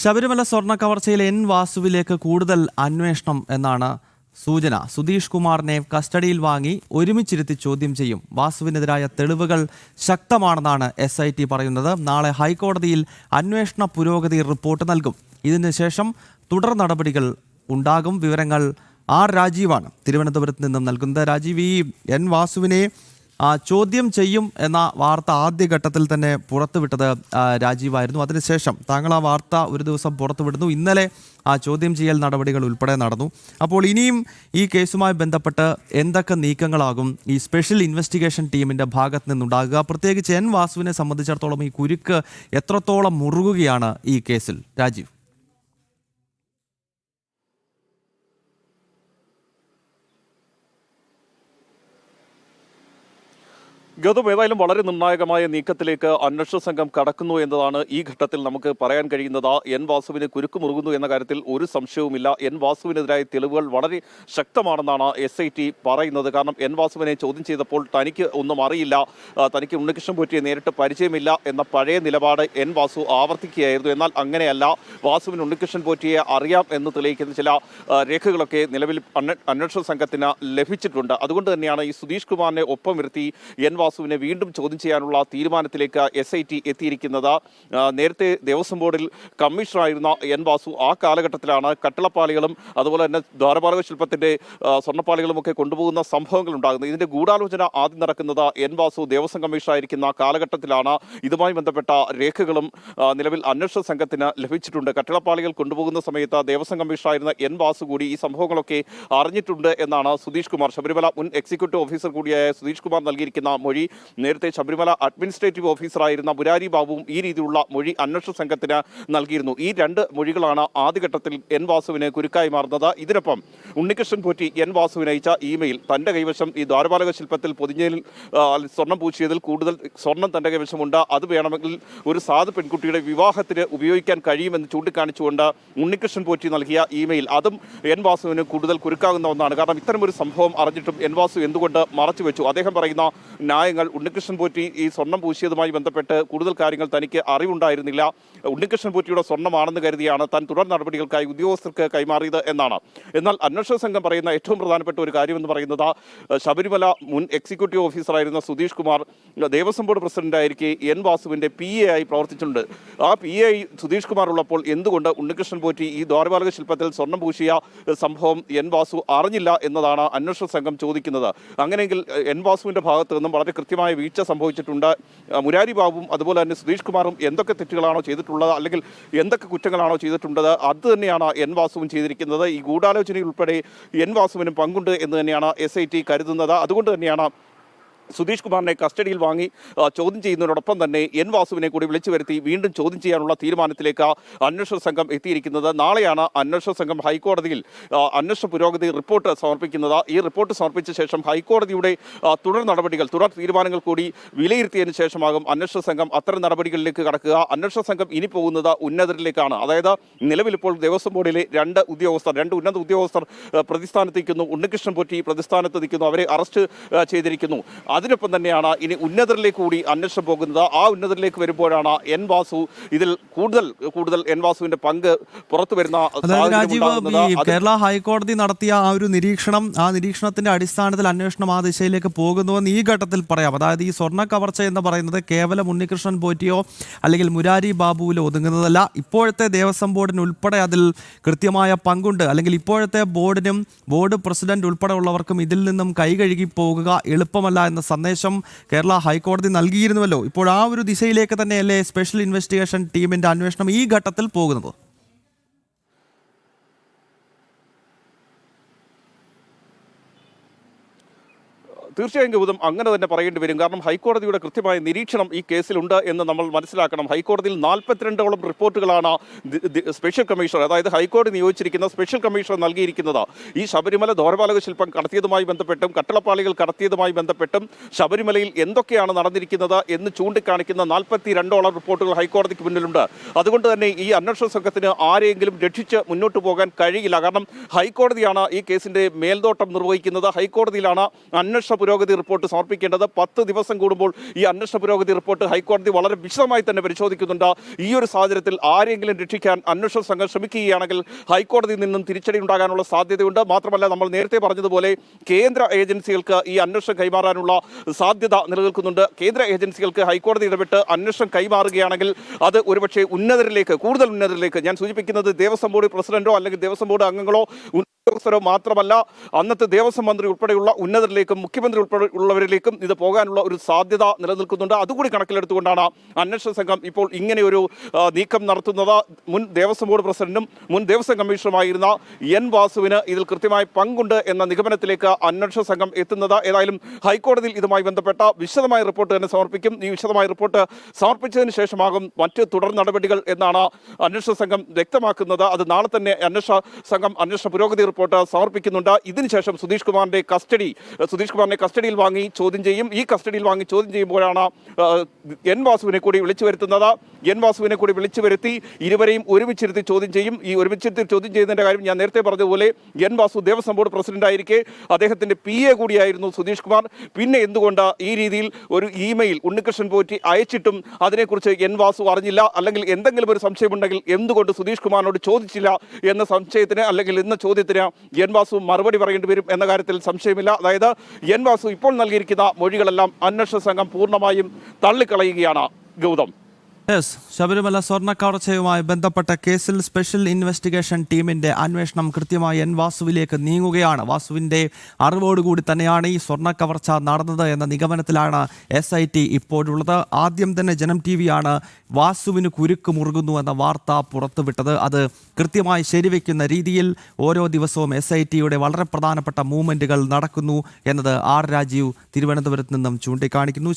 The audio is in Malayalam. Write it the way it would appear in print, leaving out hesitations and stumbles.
ശബരിമല സ്വർണ്ണ കവർച്ചയിൽ എൻ വാസുവിലേക്ക് കൂടുതൽ അന്വേഷണം എന്നാണ് സൂചന. സുധീഷ് കുമാറിനെ കസ്റ്റഡിയിൽ വാങ്ങി ഒരുമിച്ചിരുത്തി ചോദ്യം ചെയ്യും. വാസുവിനെതിരായ തെളിവുകൾ ശക്തമാണെന്നാണ് SIT പറയുന്നത്. നാളെ ഹൈക്കോടതിയിൽ അന്വേഷണ പുരോഗതി റിപ്പോർട്ട് നൽകും. ഇതിനുശേഷം തുടർ നടപടികൾ ഉണ്ടാകും. വിവരങ്ങൾ രാജീവാണ് തിരുവനന്തപുരത്ത് നിന്നും നൽകുന്നത്. രാജീവ്, ഈ എൻ വാസുവിനെ ചോദ്യം ചെയ്യും എന്ന വാർത്ത ആദ്യഘട്ടത്തിൽ തന്നെ പുറത്തുവിട്ടത് രാജീവായിരുന്നു. അതിനുശേഷം താങ്കൾ ആ വാർത്ത ഒരു ദിവസം പുറത്തുവിടുന്നു. ഇന്നലെ ചോദ്യം ചെയ്യൽ നടപടികൾ ഉൾപ്പെടെ നടന്നു. അപ്പോൾ ഇനിയും ഈ കേസുമായി ബന്ധപ്പെട്ട് എന്തൊക്കെ നീക്കങ്ങളാകും ഈ സ്പെഷ്യൽ ഇൻവെസ്റ്റിഗേഷൻ ടീമിൻ്റെ ഭാഗത്ത് നിന്നുണ്ടാകുക? പ്രത്യേകിച്ച് എൻ വാസുവിനെ സംബന്ധിച്ചിടത്തോളം ഈ കുരുക്ക് എത്രത്തോളം മുറുകുകയാണ് ഈ കേസിൽ? രാജീവ്. ഗൗതം, ഏതായാലും വളരെ നിർണായകമായ നീക്കത്തിലേക്ക് അന്വേഷണ സംഘം കടക്കുന്നു എന്നതാണ് ഈ ഘട്ടത്തിൽ നമുക്ക് പറയാൻ കഴിയുന്നത്. എൻ വാസുവിന് കുരുക്ക് മുറുകുന്നു എന്ന കാര്യത്തിൽ ഒരു സംശയവുമില്ല. എൻ വാസുവിനെതിരായ തെളിവുകൾ വളരെ ശക്തമാണെന്നാണ് SIT പറയുന്നത്. കാരണം എൻ വാസുവിനെ ചോദ്യം ചെയ്തപ്പോൾ തനിക്ക് ഒന്നും അറിയില്ല, തനിക്ക് ഉണ്ണികൃഷ്ണൻ പോറ്റിയെ നേരിട്ട് പരിചയമില്ല എന്ന പഴയ നിലപാട് എൻ വാസു ആവർത്തിക്കുകയായിരുന്നു. എന്നാൽ അങ്ങനെയല്ല, വാസുവിന് ഉണ്ണികൃഷ്ണൻ പോറ്റിയെ അറിയാം എന്ന് തെളിയിക്കുന്ന ചില രേഖകളൊക്കെ നിലവിൽ അന്വേഷണ സംഘത്തിന് ലഭിച്ചിട്ടുണ്ട്. അതുകൊണ്ട് തന്നെയാണ് ഈ സുധീഷ് കുമാറിനെ ഒപ്പം വരുത്തി എൻ വാസുവിനെ വീണ്ടും ചോദ്യം ചെയ്യാനുള്ള തീരുമാനത്തിലേക്ക് SIT എത്തിയിരിക്കുന്നത്. നേരത്തെ ദേവസ്വം ബോർഡിൽ കമ്മീഷണറായിരുന്ന എൻ വാസു ആ കാലഘട്ടത്തിലാണ് കട്ടിളപ്പാളികളും അതുപോലെ തന്നെ ദ്വാരപാലക ശില്പത്തിന്റെ സ്വർണ്ണപ്പാളികളും ഒക്കെ കൊണ്ടുപോകുന്ന സംഭവങ്ങൾ ഉണ്ടാകുന്നത്. ഇതിന്റെ ഗൂഢാലോചന ആദ്യം നടക്കുന്നത് എൻ വാസു ദേവസ്വം കമ്മീഷണറായിരിക്കുന്ന കാലഘട്ടത്തിലാണ്. ഇതുമായി ബന്ധപ്പെട്ട രേഖകളും നിലവിൽ അന്വേഷണ സംഘത്തിന് ലഭിച്ചിട്ടുണ്ട്. കട്ടിളപ്പാളികൾ കൊണ്ടുപോകുന്ന സമയത്ത് ദേവസ്വം കമ്മീഷണറായിരുന്ന എൻ വാസു കൂടി ഈ സംഭവങ്ങളൊക്കെ അറിഞ്ഞിട്ടുണ്ട് എന്നാണ് സുധീഷ് കുമാർ, ശബരിമല മുൻ എക്സിക്യൂട്ടീവ് ഓഫീസർ കൂടിയായ സുധീഷ് കുമാർ നൽകിയിരിക്കുന്ന മൊഴി. നേരത്തെ ശബരിമല അഡ്മിനിസ്ട്രേറ്റീവ് ഓഫീസറായിരുന്ന മുരാരി ബാബുവും ഈ രീതിയിലുള്ള മൊഴി അന്വേഷണ സംഘത്തിന് നൽകിയിരുന്നു. ഈ രണ്ട് മൊഴികളാണ് ആദ്യഘട്ടത്തിൽ എൻ വാസുവിന് കുരുക്കായി മാറുന്നത്. ഇതിനൊപ്പം ഉണ്ണികൃഷ്ണൻ പോറ്റി എൻ വാസുവിന് അയച്ച ഇമെയിൽ, തന്റെ കൈവശം ഈ ദ്വാരപാലക ശില്പത്തിൽ പൊതിഞ്ഞതിൽ സ്വർണം പൂശിയതിൽ കൂടുതൽ സ്വർണം തന്റെ കൈവശമുണ്ട്, അത് വേണമെങ്കിൽ ഒരു സാധു പെൺകുട്ടിയുടെ വിവാഹത്തിന് ഉപയോഗിക്കാൻ കഴിയുമെന്ന് ചൂണ്ടിക്കാണിച്ചുകൊണ്ട് ഉണ്ണികൃഷ്ണൻ പോറ്റി നൽകിയ ഇമെയിൽ, അതും എൻ വാസുവിന് കൂടുതൽ കുരുക്കാകുന്ന ഒന്നാണ്. കാരണം ഇത്തരമൊരു സംഭവം അറിഞ്ഞിട്ടും എൻ വാസു എന്തുകൊണ്ട് മറച്ചുവെച്ചു? അദ്ദേഹം പറയുന്ന ന്യായങ്ങൾ, ഉണ്ണികൃഷ്ണൻ പോറ്റി ഈ സ്വർണം പൂശിയതുമായി ബന്ധപ്പെട്ട് കൂടുതൽ കാര്യങ്ങൾ തനിക്ക് അറിവുണ്ടായിരുന്നില്ല, ഉണ്ണികൃഷ്ണൻ പോറ്റിയുടെ സ്വർണ്ണമാണെന്ന് കരുതിയാണ് താൻ തുടർ നടപടികൾക്കായി ഉദ്യോഗസ്ഥർക്ക് കൈമാറിയത് എന്നാണ്. എന്നാൽ അന്വേഷണ സംഘം പറയുന്ന ഏറ്റവും പ്രധാനപ്പെട്ട ഒരു കാര്യമെന്ന് പറയുന്നത്, ശബരിമല മുൻ എക്സിക്യൂട്ടീവ് ഓഫീസറായിരുന്ന സുധീഷ് കുമാർ ദേവസ്വം ബോർഡ് പ്രസിഡന്റായിരിക്കെ എൻ വാസുവിന്റെ PA ആയി പ്രവർത്തിച്ചിട്ടുണ്ട്. ആ PA സുധീഷ് കുമാർ ഉള്ളപ്പോൾ എന്തുകൊണ്ട് ഉണ്ണികൃഷ്ണൻ പോറ്റി ഈ ദ്വാരപാലക ശില്പത്തിൽ സ്വർണം പൂശിയ സംഭവം എൻ വാസു അറിഞ്ഞില്ല എന്നതാണ് അന്വേഷണ സംഘം ചോദിക്കുന്നത്. അങ്ങനെയെങ്കിൽ എൻ വാസുവിന്റെ ഭാഗത്ത് നിന്നും വളരെ കൃത്യമായ വീഴ്ച സംഭവിച്ചിട്ടുണ്ട്. മുരാരി ബാബുവും അതുപോലെ തന്നെ സുധീഷ് കുമാറും എന്തൊക്കെ തെറ്റുകളാണോ ചെയ്തിട്ടുള്ളത്, അല്ലെങ്കിൽ എന്തൊക്കെ കുറ്റങ്ങളാണോ ചെയ്തിട്ടുള്ളത്, അത് തന്നെയാണ് എൻ വാസുവും ചെയ്തിരിക്കുന്നത്. ഈ ഗൂഢാലോചനയിൽ ഉൾപ്പെടെ എൻ വാസുവിനും പങ്കുണ്ട് എന്ന് തന്നെയാണ് SIT കരുതുന്നത്. അതുകൊണ്ട് തന്നെയാണ് സുധീഷ് കുമാറിനെ കസ്റ്റഡിയിൽ വാങ്ങി ചോദ്യം ചെയ്യുന്നതിനോടൊപ്പം തന്നെ എൻ വാസുവിനെ കൂടി വിളിച്ചു വരുത്തി വീണ്ടും ചോദ്യം ചെയ്യാനുള്ള തീരുമാനത്തിലേക്ക് അന്വേഷണ സംഘം എത്തിയിരിക്കുന്നത്. നാളെയാണ് അന്വേഷണ സംഘം ഹൈക്കോടതിയിൽ അന്വേഷണ പുരോഗതി റിപ്പോർട്ട് സമർപ്പിക്കുന്നത്. ഈ റിപ്പോർട്ട് സമർപ്പിച്ച ശേഷം ഹൈക്കോടതിയുടെ തുടർ നടപടികൾ, തുടർ തീരുമാനങ്ങൾ കൂടി വിലയിരുത്തിയതിനു ശേഷമാകും അന്വേഷണ സംഘം അത്തരം നടപടികളിലേക്ക് കടക്കുക. അന്വേഷണ സംഘം ഇനി പോകുന്നത് ഉന്നതരിലേക്കാണ്. അതായത് നിലവിലിപ്പോൾ ദേവസ്വം ബോർഡിലെ രണ്ട് ഉന്നത ഉദ്യോഗസ്ഥർ പ്രതിസ്ഥാനത്ത് നിൽക്കുന്നു. ഉണ്ണികൃഷ്ണൻ പോറ്റി പ്രതിസ്ഥാനത്ത് നിൽക്കുന്നു. അവരെ അറസ്റ്റ് ചെയ്തിരിക്കുന്നു. അതിനൊപ്പം തന്നെയാണ് ഇനി ഉന്നതരിലേക്ക് കൂടി അന്വേഷണം പോകുന്നത്. ആ ഉന്നതരിലേക്ക് വരുമ്പോഴാണ് എൻ വാസു ഇതിൽ കൂടുതൽ എൻ വാസുവിന്റെ പങ്ക് പുറത്തു വരുന്ന. കേരള ഹൈക്കോടതി നടത്തിയ ആ ഒരു നിരീക്ഷണം, ആ നിരീക്ഷണത്തിന്റെ അടിസ്ഥാനത്തിൽ അന്വേഷണം ആ ദിശയിലേക്ക് പോകുന്നുവെന്ന് ഈ ഘട്ടത്തിൽ പറയാം. അതായത് ഈ സ്വർണ്ണ കവർച്ച എന്ന് പറയുന്നത് കേവലം ഉണ്ണികൃഷ്ണൻ പോറ്റിയോ അല്ലെങ്കിൽ മുരാരി ബാബുവിലോ ഒതുങ്ങുന്നതല്ല. ഇപ്പോഴത്തെ ദേവസ്വം ബോർഡിന് ഉൾപ്പെടെ അതിൽ കൃത്യമായ പങ്കുണ്ട്. അല്ലെങ്കിൽ ഇപ്പോഴത്തെ ബോർഡിനും ബോർഡ് പ്രസിഡന്റ് ഉൾപ്പെടെ ഉള്ളവർക്കും ഇതിൽ നിന്നും കൈകഴുകി പോകുക എളുപ്പമല്ല എന്ന സന്ദേശം കേരള ഹൈക്കോടതി നൽകിയിരുന്നുവല്ലോ. ഇപ്പോൾ ആ ഒരു ദിശയിലേക്ക് തന്നെയല്ലേ സ്പെഷ്യൽ ഇൻവെസ്റ്റിഗേഷൻ ടീമിന്റെ അന്വേഷണം ഈ ഘട്ടത്തിൽ പോകുന്നത്? തീർച്ചയായും ഗൗതം, അങ്ങനെ തന്നെ പറയേണ്ടി വരും. കാരണം ഹൈക്കോടതിയുടെ കൃത്യമായ നിരീക്ഷണം ഈ കേസിലുണ്ട് എന്ന് നമ്മൾ മനസ്സിലാക്കണം. ഹൈക്കോടതിയിൽ 42ഓളം റിപ്പോർട്ടുകളാണ് സ്പെഷ്യൽ കമ്മീഷണർ, അതായത് ഹൈക്കോടതി നിയോഗിച്ചിരിക്കുന്ന സ്പെഷ്യൽ കമ്മീഷണർ നൽകിയിരിക്കുന്നത്. ഈ ശബരിമല ദ്വാരപാലക ശില്പം കടത്തിയതുമായി ബന്ധപ്പെട്ടും കട്ടിളപ്പാളികൾ കടത്തിയതുമായി ബന്ധപ്പെട്ടും ശബരിമലയിൽ എന്തൊക്കെയാണ് നടന്നിരിക്കുന്നത് എന്ന് ചൂണ്ടിക്കാണിക്കുന്ന 42ഓളം റിപ്പോർട്ടുകൾ ഹൈക്കോടതിക്ക് മുന്നിലുണ്ട്. അതുകൊണ്ട് തന്നെ ഈ അന്വേഷണ സംഘത്തിന് ആരെയെങ്കിലും രക്ഷിച്ച് മുന്നോട്ട് പോകാൻ കഴിയില്ല. കാരണം ഹൈക്കോടതിയാണ് ഈ കേസിന്റെ മേൽനോട്ടം നിർവഹിക്കുന്നത്. ഹൈക്കോടതിയിലാണ് അന്വേഷണ പുരോഗതി റിപ്പോർട്ട് സമർപ്പിക്കേണ്ടത്. 10 ദിവസം കൂടുമ്പോൾ ഈ അന്വേഷണ പുരോഗതി റിപ്പോർട്ട് ഹൈക്കോടതി വളരെ വിശദമായി തന്നെ പരിശോധിക്കുന്നുണ്ട്. ഈ ഒരു സാഹചര്യത്തിൽ ആരെങ്കിലും രക്ഷിക്കാൻ അന്വേഷണ സംഘം ശ്രമിക്കുകയാണെങ്കിൽ ഹൈക്കോടതിയിൽ നിന്നും തിരിച്ചടി ഉണ്ടാകാനുള്ള സാധ്യതയുണ്ട്. മാത്രമല്ല, നമ്മൾ നേരത്തെ പറഞ്ഞതുപോലെ കേന്ദ്ര ഏജൻസികൾക്ക് ഈ അന്വേഷണം കൈമാറാനുള്ള സാധ്യത നിലനിൽക്കുന്നുണ്ട്. കേന്ദ്ര ഏജൻസികൾക്ക് ഹൈക്കോടതി ഇടപെട്ട് അന്വേഷണം കൈമാറുകയാണെങ്കിൽ അത് ഒരുപക്ഷെ കൂടുതൽ ഉന്നതരിലേക്ക്, ഞാൻ സൂചിപ്പിക്കുന്നത് ദേവസ്വം ബോർഡ് പ്രസിഡന്റോ അല്ലെങ്കിൽ ദേവസ്വം ബോർഡ് അംഗങ്ങളോ ഉദ്യോഗസ്ഥരോ മാത്രമല്ല, അന്നത്തെ ദേവസ്വം മന്ത്രി ഉൾപ്പെടെയുള്ള ഉന്നതരിലേക്കും മുഖ്യമന്ത്രി ഉൾപ്പെടെയുള്ളവരിലേക്കും ഇത് പോകാനുള്ള ഒരു സാധ്യത നിലനിൽക്കുന്നുണ്ട്. അതുകൂടി കണക്കിലെടുത്തുകൊണ്ടാണ് അന്വേഷണ സംഘം ഇപ്പോൾ ഇങ്ങനെ ഒരു നീക്കം നടത്തുന്നത്. മുൻ ദേവസ്വം ബോർഡ് പ്രസിഡന്റും മുൻ ദേവസ്വം കമ്മീഷണറുമായിരുന്ന എൻ വാസുവിന് ഇതിൽ കൃത്യമായി പങ്കുണ്ട് എന്ന നിഗമനത്തിലേക്ക് അന്വേഷണ സംഘം എത്തുന്നത്. ഏതായാലും ഹൈക്കോടതിയിൽ ഇതുമായി ബന്ധപ്പെട്ട വിശദമായ റിപ്പോർട്ട് തന്നെ സമർപ്പിക്കും. ഈ വിശദമായ റിപ്പോർട്ട് സമർപ്പിച്ചതിന് ശേഷമാകും മറ്റ് തുടർ നടപടികൾ എന്നാണ് അന്വേഷണ സംഘം വ്യക്തമാക്കുന്നത്. അത് നാളെ തന്നെ അന്വേഷണ പുരോഗതി റിപ്പോർട്ട് സമർപ്പിക്കുന്നുണ്ട്. ഇതിനുശേഷം സുധീഷ് കുമാറിനെ കസ്റ്റഡിയിൽ വാങ്ങി ചോദ്യം ചെയ്യും. ഈ കസ്റ്റഡിയിൽ വാങ്ങി ചോദ്യം ചെയ്യുമ്പോഴാണ് എൻ വാസുവിനെ കൂടി വിളിച്ചു വരുത്തുന്നത്. എൻ വാസുവിനെ കൂടി വിളിച്ചു വരുത്തി ഇരുവരെയും ഒരുമിച്ചിരുത്തി ചോദ്യം ചെയ്യും. ഈ ഒരുമിച്ചിരുത്തി ചോദ്യം ചെയ്യുന്നതിന്റെ കാര്യം ഞാൻ നേരത്തെ പറഞ്ഞതുപോലെ N Vasu Devaswom board president ആയിരിക്കെ അദ്ദേഹത്തിന്റെ PA കൂടിയായിരുന്നു സുധീഷ് കുമാർ. പിന്നെ എന്തുകൊണ്ട് ഈ രീതിയിൽ ഒരു ഇമെയിൽ ഉണ്ണികൃഷ്ണൻ പോറ്റി അയച്ചിട്ടും അതിനെക്കുറിച്ച് എൻ വാസു അറിഞ്ഞില്ല, അല്ലെങ്കിൽ എന്തെങ്കിലും ഒരു സംശയമുണ്ടെങ്കിൽ എന്തുകൊണ്ട് സുധീഷ് കുമാറിനോട് ചോദിച്ചില്ല എന്ന സംശയത്തിന് അല്ലെങ്കിൽ എന്ന ചോദ്യത്തിന് എൻ വാസു മറുപടി പറയേണ്ടി വരും എന്ന കാര്യത്തിൽ സംശയമില്ല. അതായത് എൻ വാസു ഇപ്പോൾ നൽകിയിരിക്കുന്ന മൊഴികളെല്ലാം അന്വേഷണ സംഘം പൂർണ്ണമായും തള്ളിക്കളയുകയാണ്. ഗൗതം, ശബരിമല സ്വർണ്ണക്കവർച്ചയുമായി ബന്ധപ്പെട്ട കേസിൽ സ്പെഷ്യൽ ഇൻവെസ്റ്റിഗേഷൻ ടീമിന്റെ അന്വേഷണം കൃത്യമായി എൻ വാസുവിലേക്ക് നീങ്ങുകയാണ്. വാസുവിന്റെ അറിവോടുകൂടി തന്നെയാണ് ഈ സ്വർണ്ണക്കവർച്ച നടന്നത് എന്ന നിഗമനത്തിലാണ് SIT ഇപ്പോഴുള്ളത്. ആദ്യം തന്നെ ജനം TV-യാണ് വാസുവിന് കുരുക്ക് മുറുകുന്നു എന്ന വാർത്ത പുറത്തുവിട്ടത്. അത് കൃത്യമായി ശരിവെക്കുന്ന രീതിയിൽ ഓരോ ദിവസവും SIT-യുടെ വളരെ പ്രധാനപ്പെട്ട മൂവ്മെന്റുകൾ നടക്കുന്നു എന്നത് R. രാജീവ് തിരുവനന്തപുരത്ത് നിന്നും ചൂണ്ടിക്കാണിക്കുന്നു.